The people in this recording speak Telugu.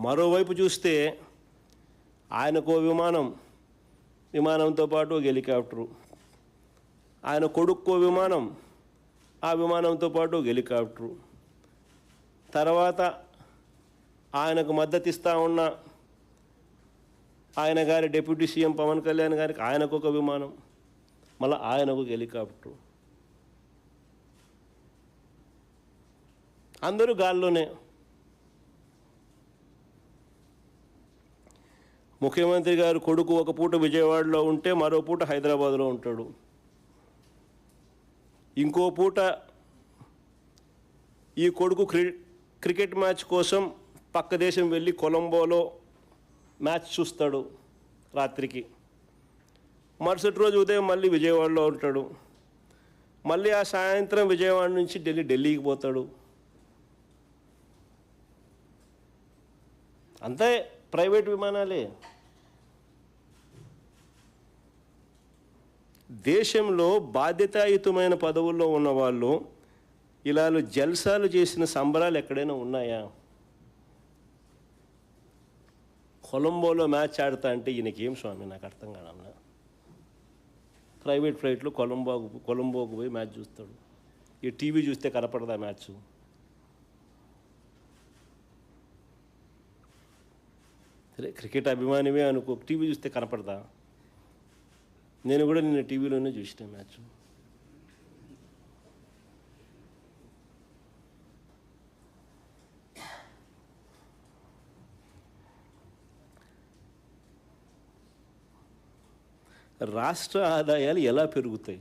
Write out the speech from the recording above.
మరోవైపు చూస్తే ఆయనకో విమానంతో పాటు ఒక హెలికాప్టరు, ఆయన కొడుక్కో విమానం, ఆ విమానంతో పాటు ఒక హెలికాప్టరు, తర్వాత ఆయనకు మద్దతు ఇస్తూ ఉన్న ఆయన గారి డిప్యూటీ సీఎం పవన్ కళ్యాణ్ గారికి ఆయనకు ఒక విమానం, మళ్ళీ ఆయనకు ఒక హెలికాప్టరు, అందరూ గాల్లోనే. ముఖ్యమంత్రి గారు కొడుకు ఒక పూట విజయవాడలో ఉంటే మరో పూట హైదరాబాద్లో ఉంటాడు, ఇంకో పూట ఈ కొడుకు క్రికెట్ మ్యాచ్ కోసం పక్క దేశం వెళ్ళి కొలంబోలో మ్యాచ్ చూస్తాడు రాత్రికి, మరుసటి రోజు ఉదయం మళ్ళీ విజయవాడలో ఉంటాడు, మళ్ళీ ఆ సాయంత్రం విజయవాడ నుంచి ఢిల్లీకి పోతాడు. అంతే ప్రైవేట్ విమానాలే. దేశంలో బాధ్యతాయుతమైన పదవుల్లో ఉన్నవాళ్ళు ఇలా జల్సాలు చేసిన సంబరాలు ఎక్కడైనా ఉన్నాయా? కొలంబోలో మ్యాచ్ ఆడతా అంటే ఈయనకేం స్వామి, నాకు అర్థం కాదన్నా. ప్రైవేట్ ఫ్లైట్లో కొలంబోకు పోయి మ్యాచ్ చూస్తాడు. ఈ టీవీ చూస్తే కనపడదా మ్యాచ్? సరే క్రికెట్ అభిమానివే అనుకో, టీవీ చూస్తే కనపడదా? నేను కూడా నిన్న టీవీలోనే చూసిన మ్యాచ్. రాష్ట్ర ఆదాయాలు ఎలా పెరుగుతాయి?